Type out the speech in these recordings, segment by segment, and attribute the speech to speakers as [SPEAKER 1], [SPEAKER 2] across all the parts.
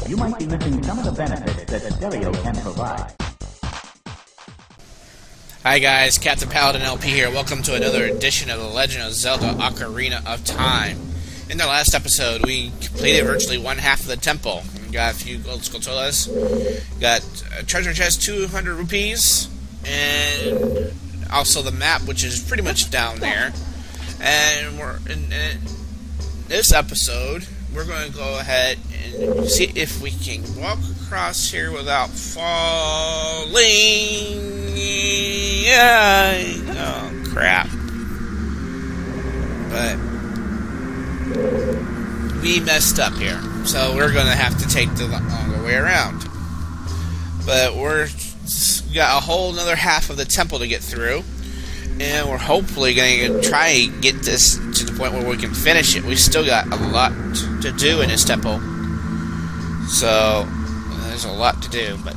[SPEAKER 1] you might be missing some of the benefits that stereo can provide.
[SPEAKER 2] Hi guys, Captain Paladin LP here. Welcome to another edition of The Legend of Zelda Ocarina of Time. In the last episode, we completed virtually one half of the temple. We got a few gold skulltulas, got a treasure chest, 200 rupees, and also the map, which is pretty much down there. And we're in this episode, we're going to go ahead and see if we can walk across here without falling. Oh, crap. But we messed up here, so we're going to have to take the longer way around. But we got a whole another half of the temple to get through, and we're hopefully going to try and get this to the point where we can finish it. We still got a lot to do in this temple, so there's a lot to do. But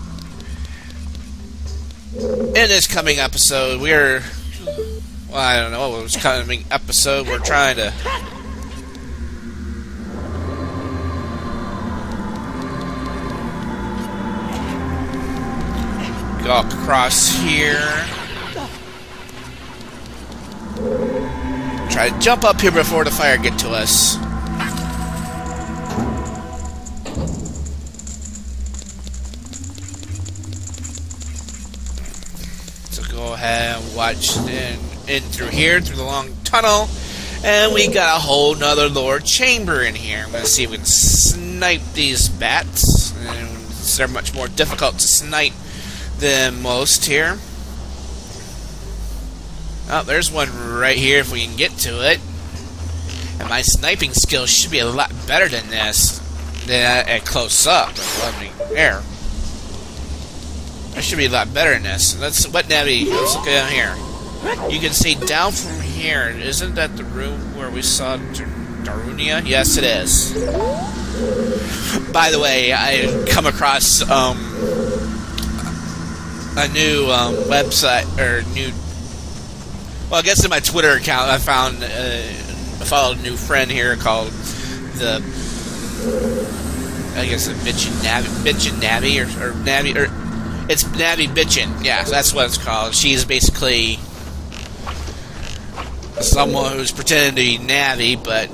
[SPEAKER 2] in this coming episode, I don't know what was coming episode. We're trying to go across here. Try to jump up here before the fire get to us. So go ahead and watch in through here, through the long tunnel. And we got a whole nother lower chamber in here. I'm going to see if we can snipe these bats. And they're much more difficult to snipe than most here. Oh, there's one right here if we can get to it. And my sniping skills should be a lot better than this. At close up. There. I should be a lot better than this. Let's look down here. You can see down from here. Isn't that the room where we saw Darunia? Yes, it is. By the way, I come across a new website, or new... Well, I guess in my Twitter account, I followed a new friend here called the Bitchin' Navi, or Navi, or it's Navi Bitchin'. Yeah, that's what it's called. She's basically someone who's pretending to be Navi, but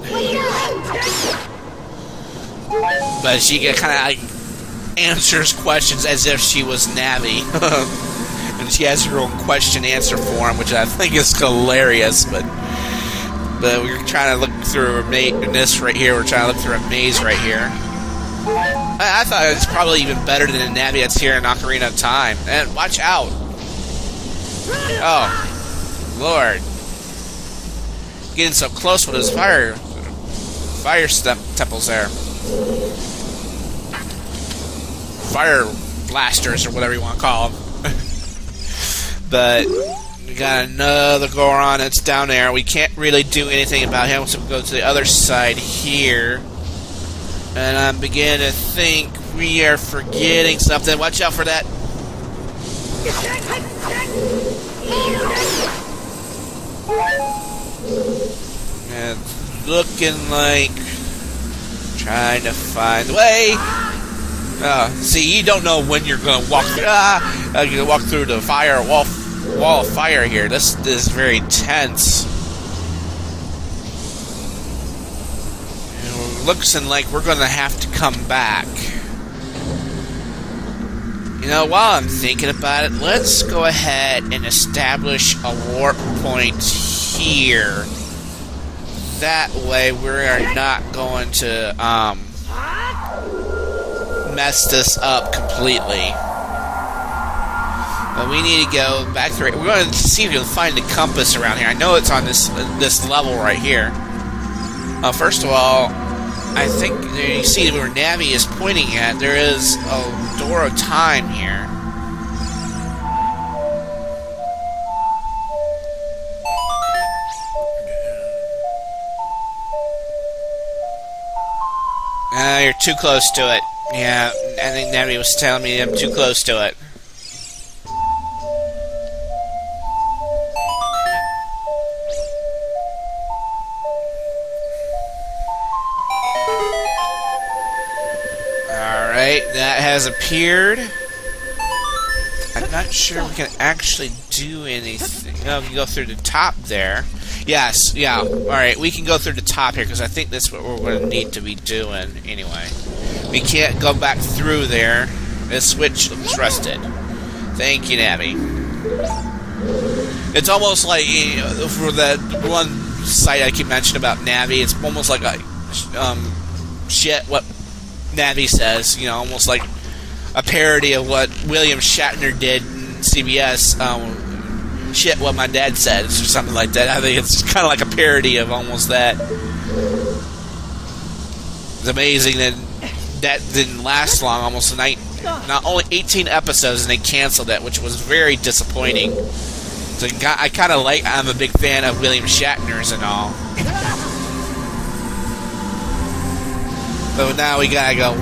[SPEAKER 2] she kind of like answers questions as if she was Navi. And she has her own question-answer form, which I think is hilarious. But we're trying to look through a maze. This right here, we're trying to look through a maze right here. I thought it was probably even better than the Navi that's here in Ocarina of Time. And watch out! Oh, Lord! Getting so close with those fire temples there. Fire blasters, or whatever you want to call them. But we got another Goron that's down there. We can't really do anything about him, so we go to the other side here. And I'm beginning to think we are forgetting something. Watch out for that. And it's looking like trying to find the way. See, you don't know when you're going to walk. You're going to walk through the wall of fire here. This is very tense. And looks like we're going to have to come back. You know, while I'm thinking about it, let's go ahead and establish a warp point here. That way, we are not going to mess this up completely. But we need to go back through it. We're going to see if we can find the compass around here. I know it's on this level right here. First of all, I think you see where Navi is pointing at. There is a door of time here. You're too close to it. Yeah, I think Navi was telling me I'm too close to it. Alright, that has appeared. I'm not sure we can actually do anything. Oh, we can go through the top there. Yes, yeah. Alright, we can go through the top here, because I think that's what we're going to need to be doing anyway. We can't go back through there. This switch looks rusted. Thank you, Navi. It's almost like, you know, for that one site I keep mentioning about Navi, it's almost like a, shit, what Navi says, you know, almost like a parody of what William Shatner did in CBS, shit, what my dad said, or something like that. I think it's kind of like a parody of almost that. It's amazing that that didn't last long, almost a night, not only 18 episodes, and they canceled it, which was very disappointing. So I kind of like, I'm a big fan of William Shatner's and all. But now we gotta go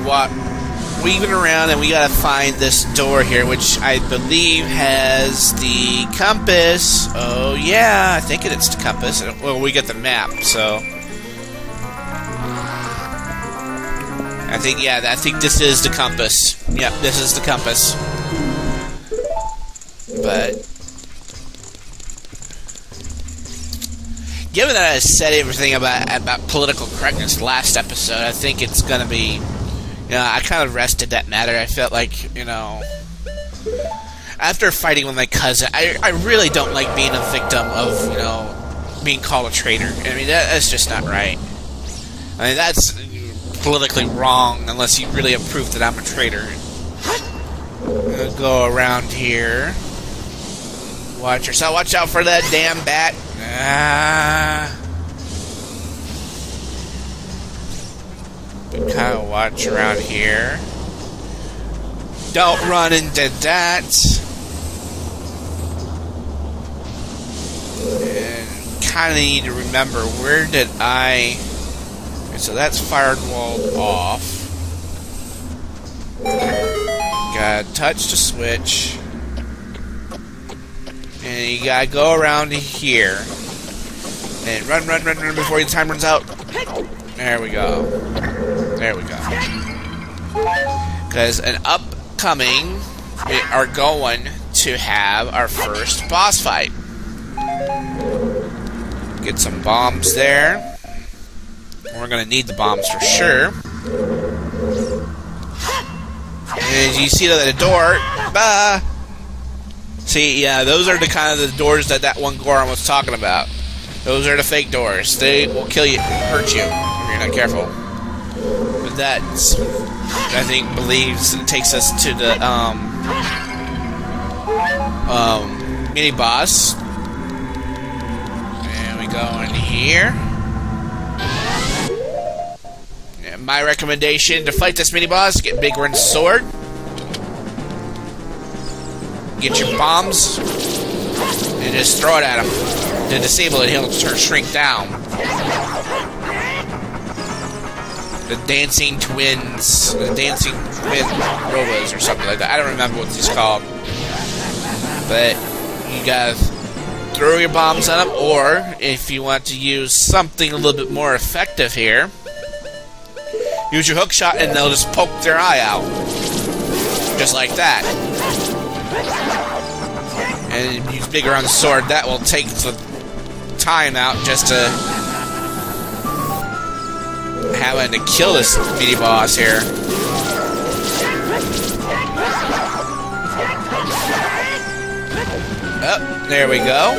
[SPEAKER 2] weaving around, and we gotta find this door here, which I believe has the compass. Oh yeah, I think it's the compass. Well, we get the map, so I think this is the compass. Yep, this is the compass. But given that I said everything about political correctness last episode, I think it's gonna be, you know, I kind of rested that matter. I felt like, you know, after fighting with my cousin, I really don't like being a victim of, you know, being called a traitor. I mean, that's just not right. I mean, that's politically wrong unless you really have proof that I'm a traitor. I'm gonna go around here. Watch yourself. Watch out for that damn bat. Kind of watch around here. Don't run into that. And kind of need to remember, where did I... Okay, so that's fired walled off. Gotta touch the switch. And you gotta go around here. And run before your time runs out. There we go. There we go. Because an upcoming, we are going to have our first boss fight. Get some bombs there. We're going to need the bombs for sure. And as you see the door, see, yeah, those are the kind of the doors that one Goron was talking about. Those are the fake doors. They will kill you, hurt you, if you're not careful. But that, I think, believes it takes us to the mini boss. And we go in here. And my recommendation to fight this mini boss: get Big Run's sword, get your bombs, and just throw it at him. To disable it, he'll shrink down. The dancing twin robos or something like that. I don't remember what these called. But you gotta throw your bombs at them, or if you want to use something a little bit more effective here, use your hook shot and they'll just poke their eye out. Just like that. And use bigger on the sword. That will take the time out just to having to kill this mini boss here. Oh, there we go.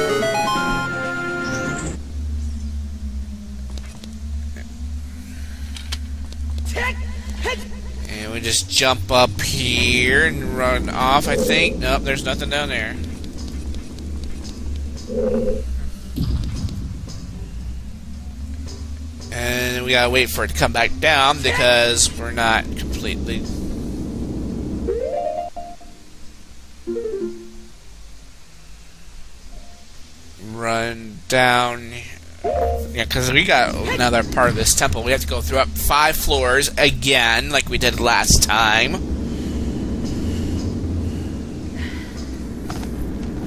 [SPEAKER 2] And we just jump up here and run off, I think. Nope, there's nothing down there. And we gotta wait for it to come back down because we're not completely... Run down... Yeah, because we got another part of this temple. We have to go through up 5 floors again, like we did last time.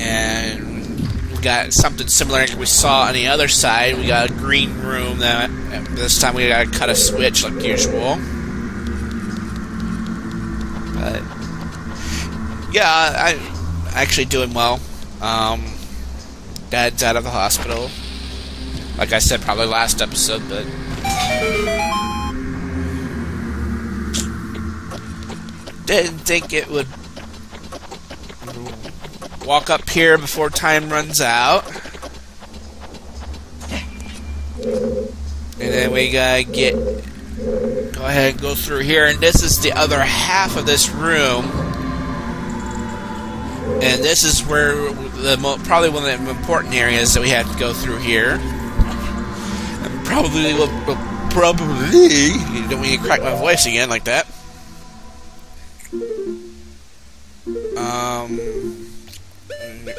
[SPEAKER 2] And we got something similar like we saw on the other side. We got a green room that this time we gotta cut a switch like usual. But yeah, I'm actually doing well. Dad's out of the hospital. Like I said, probably last episode, but didn't think it would walk up here before time runs out. And then we gotta go ahead and go through here, and this is the other half of this room. And this is where probably one of the important areas that we have to go through here. And probably you don't need to crack my voice again like that.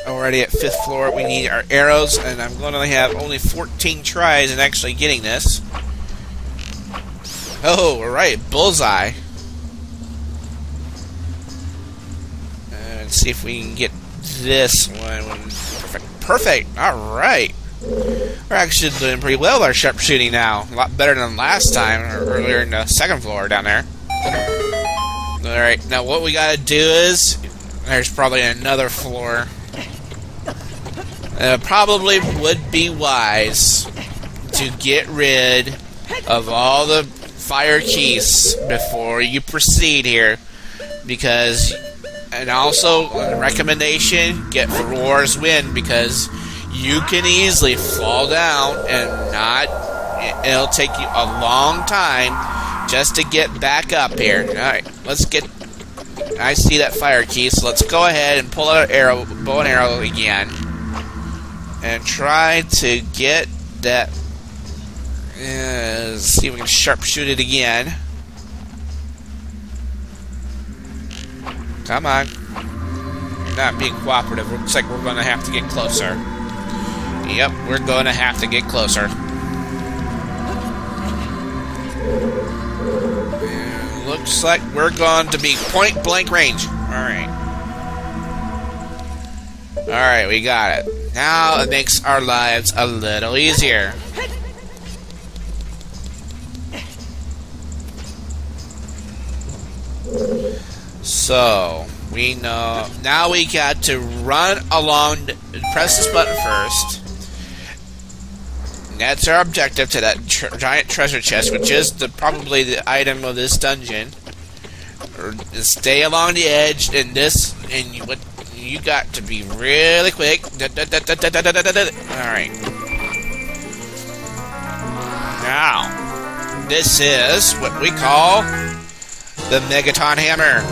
[SPEAKER 2] Already at 5th floor, we need our arrows, and I'm going to have only 14 tries in actually getting this. Oh, alright, bullseye. Let's see if we can get this one. Perfect. Alright. We're actually doing pretty well with our sharpshooting now. A lot better than last time, or earlier in the 2nd floor down there. Alright, now what we gotta do is, there's probably another floor. Probably would be wise to get rid of all the fire keys before you proceed here, because, and also a recommendation, get floors win, because you can easily fall down and it'll take you a long time just to get back up here. Alright, I see that fire key, so let's go ahead and pull out an bow and arrow again. And try to get that. Let's see if we can sharpshoot it again. Come on. You're not being cooperative. Looks like we're going to have to get closer. Yep, we're going to have to get closer. And looks like we're going to be point blank range. Alright. Alright, we got it. Now it makes our lives a little easier. So, we know... Now we got to run along... Press this button first. That's our objective to that giant treasure chest, which is probably the item of this dungeon. Stay along the edge, and you got to be really quick. Alright. Now, this is what we call the Megaton Hammer.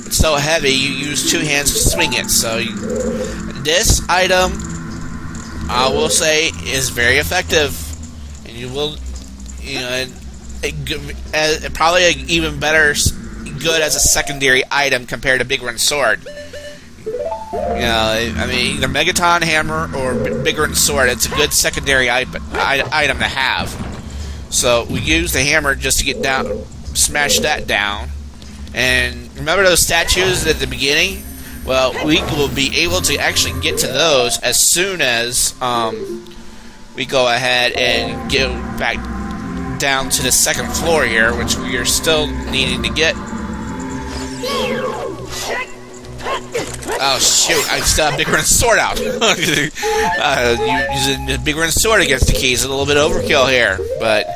[SPEAKER 2] It's so heavy, you use 2 hands to swing it. So, this item, I will say, is very effective. And you will, probably even better good as a secondary item compared to Big Run's sword. I mean, either Megaton Hammer or Big Run's sword, it's a good secondary item to have. So we use the hammer just to get down, smash that down. And remember those statues at the beginning? Well, we will be able to actually get to those as soon as we go ahead and go back down to the 2nd floor here, which we are still needing to get. Oh shoot, I still have Big Run's sword out. Using the Big Run's sword against the keys is a little bit overkill here, but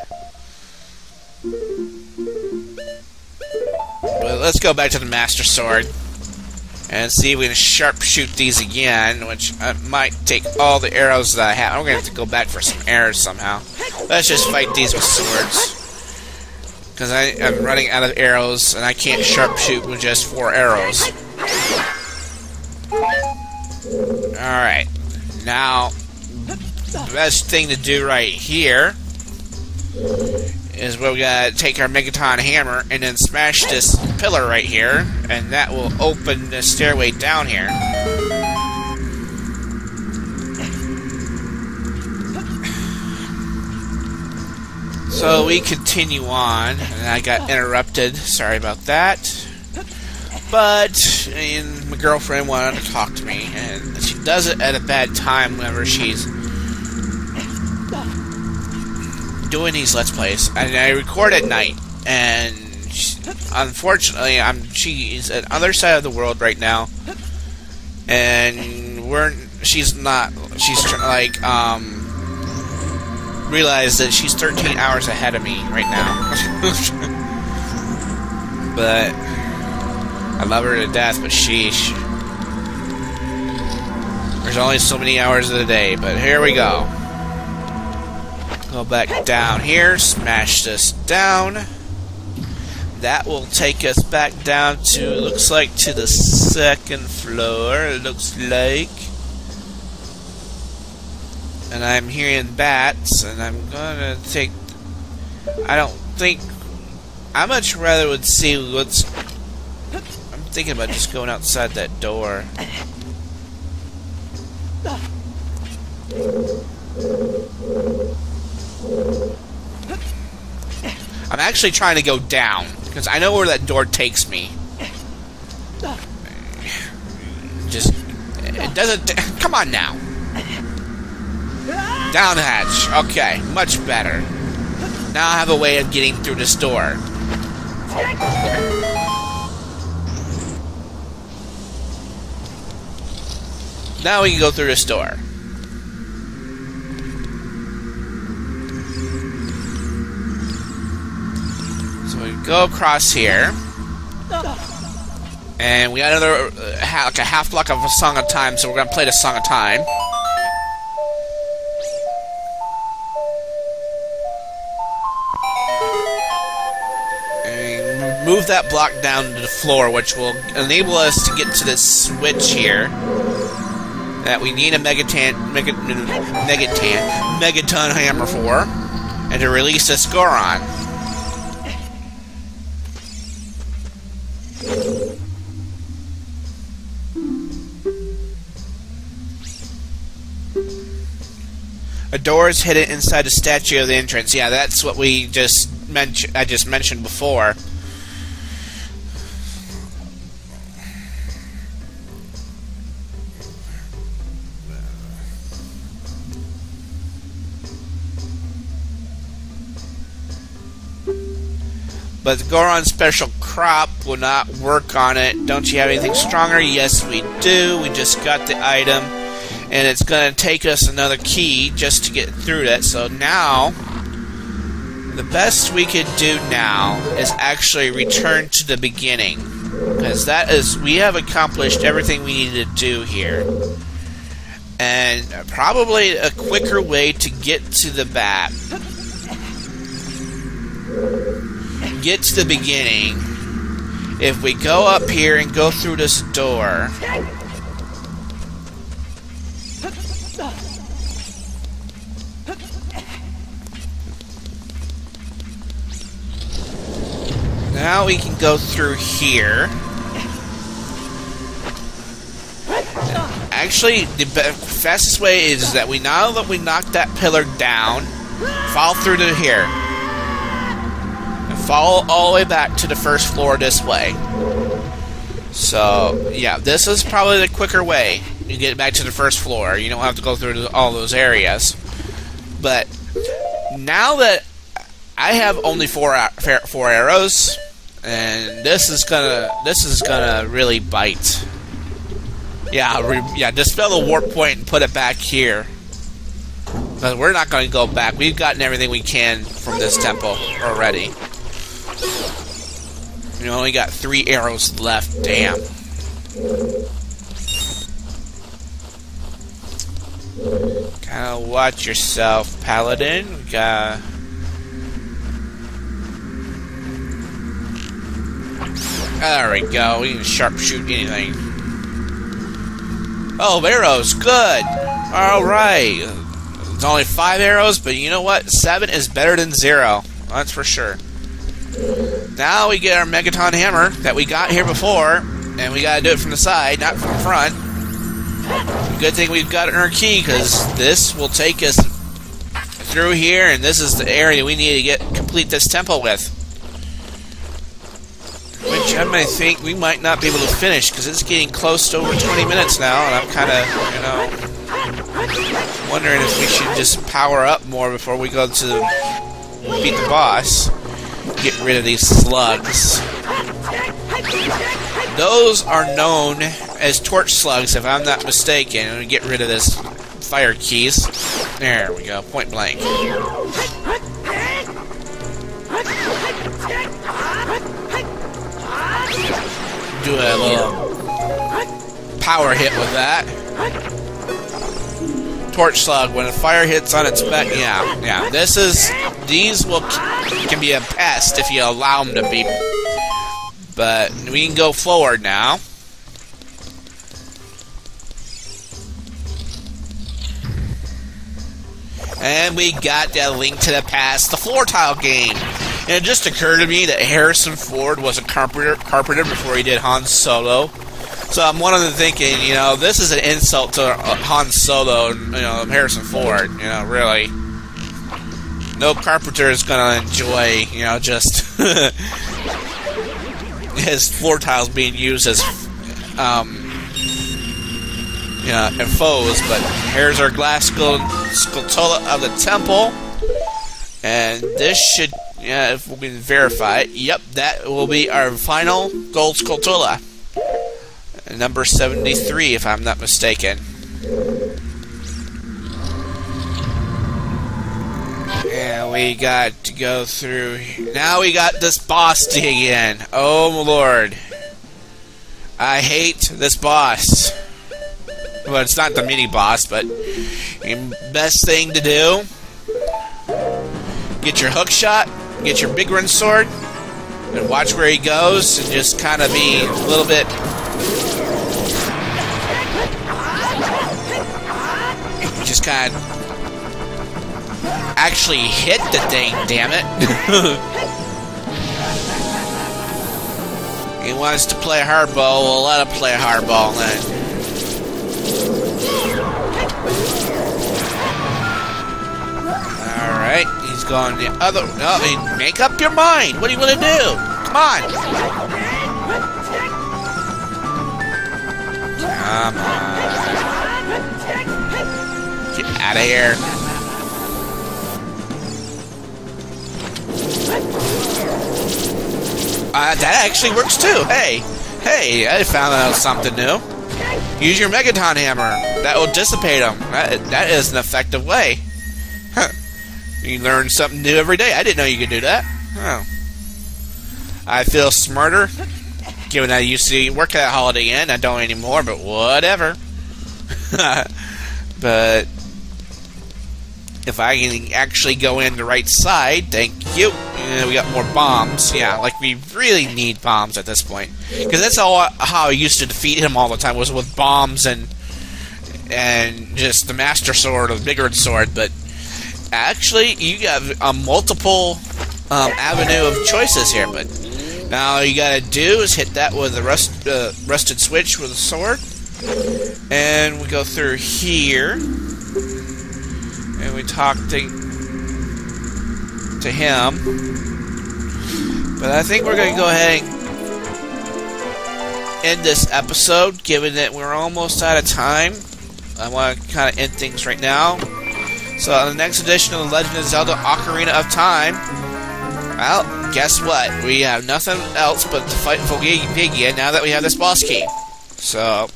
[SPEAKER 2] let's go back to the Master Sword and see if we can sharpshoot these again, which might take all the arrows that I have. I'm going to have to go back for some arrows somehow. Let's just fight these with swords, because I am running out of arrows, and I can't sharpshoot with just 4 arrows. Alright. Now, the best thing to do right here is we gotta take our Megaton Hammer and then smash this pillar right here, and that will open the stairway down here. So we continue on, and I got interrupted. Sorry about that. But my girlfriend wanted to talk to me, and she does it at a bad time whenever she's doing these Let's Plays. And I record at night, and unfortunately, she's at the other side of the world right now, and she's like, realized that she's 13 hours ahead of me right now. But I love her to death, but sheesh. There's only so many hours of the day, but here we go. Go back down here, smash this down. That will take us back down to, looks like, to the second floor, it looks like. And I'm hearing bats, and I'm gonna take... I don't think... I much rather would see what's... I'm thinking about just going outside that door. I'm actually trying to go down, because I know where that door takes me. Just... It doesn't... Come on now! Down the hatch. Okay, much better. Now I have a way of getting through this door. Now we can go through this door. So we go across here. And we got another, like a half block of a Song of Time, so we're going to play the Song of Time. Move that block down to the floor, which will enable us to get to this switch here that we need a megaton hammer for, and to release this Goron. A door is hidden inside the statue of the entrance. Yeah, that's what we just mentioned. I just mentioned before. But the Goron special crop will not work on it. Don't you have anything stronger? Yes, we do. We just got the item. And it's going to take us another key just to get through that. So now, the best we could do now is actually return to the beginning. Because that is, we have accomplished everything we needed to do here. And probably a quicker way to get to the bat. Get to the beginning. If we go up here and go through this door, now we can go through here. Actually, the fastest way is that now that we knocked that pillar down, fall through to here. Follow all the way back to the first floor this way. So, yeah, this is probably the quicker way. You get back to the first floor. You don't have to go through all those areas. But now that I have only four arrows, and this is gonna really bite. Yeah, dispel the warp point and put it back here. But we're not going to go back. We've gotten everything we can from this temple already. We only got 3 arrows left. Damn. Kinda watch yourself, Paladin. There we go. We can sharpshoot anything. Oh, arrows. Good. Alright. It's only 5 arrows, but you know what? 7 is better than 0. That's for sure. Now we get our Megaton Hammer that we got here before, and we gotta do it from the side, not from the front. Good thing we've got our key, because this will take us through here, and this is the area we need to complete this temple with. Which I might think we might not be able to finish, because it's getting close to over 20 minutes now, and I'm kind of, wondering if we should just power up more before we go to beat the boss. get rid of these slugs. Those are known as torch slugs, if I'm not mistaken. And we get rid of this fire keys. There we go, point blank. Do a little power hit with that. Torch slug, when a fire hits on its back, yeah. These can be a pest if you allow them to be. But we can go forward now. And we got that Link to the Past, the floor tile game. And it just occurred to me that Harrison Ford was a carpenter before he did Han Solo. So I'm one of them thinking, this is an insult to Han Solo and, Harrison Ford, really. No carpenter is going to enjoy, just his floor tiles being used as, and foes. But here's our glass sculptura of the temple. And this should, if we can verify it, yep, that will be our final gold sculptura. Number 73, if I'm not mistaken. And we got to go through. Now we got this boss dig in. Oh, Lord. I hate this boss. Well, it's not the mini boss, but the best thing to do: get your hook shot, get your big run sword, and watch where he goes, and just kind of be a little bit. Just kind of actually hit the thing, damn it. He wants to play hardball, we'll let him play hardball then. Alright, he's going the other. No, make up your mind. What do you want to do? Come on. Come on. Get out of here. That actually works too. Hey, I found out something new. Use your Megaton Hammer. That will dissipate them. That is an effective way. Huh. You learn something new every day. I didn't know you could do that. Oh. I feel smarter, given that I used to work at Holiday Inn. I don't anymore, but whatever. But if I can actually go in the right side, thank you. We got more bombs. Yeah, like we really need bombs at this point, because that's how I used to defeat him all the time, was with bombs and just the Master Sword or the bigger sword. But actually, you got a multiple avenue of choices here. But now all you gotta do is hit that with the rusted switch with a sword, and we go through here, and we talk to him. But I think we're going to go ahead and end this episode, given that we're almost out of time. I want to kind of end things right now. So on the next edition of The Legend of Zelda Ocarina of Time, well, guess what? We have nothing else but to fight Volvagia now that we have this boss key. So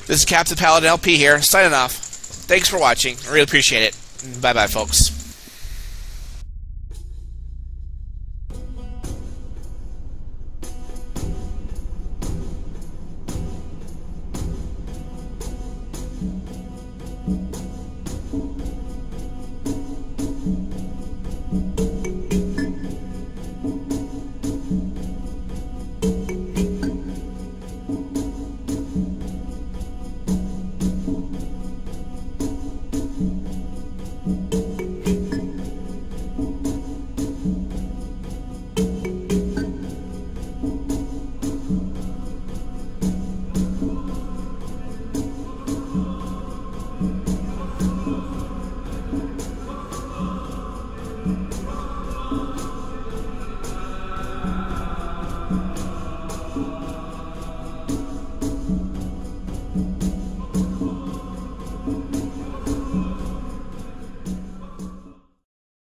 [SPEAKER 2] this is Captain Paladin LP here, signing off. Thanks for watching. I really appreciate it. Bye-bye, folks.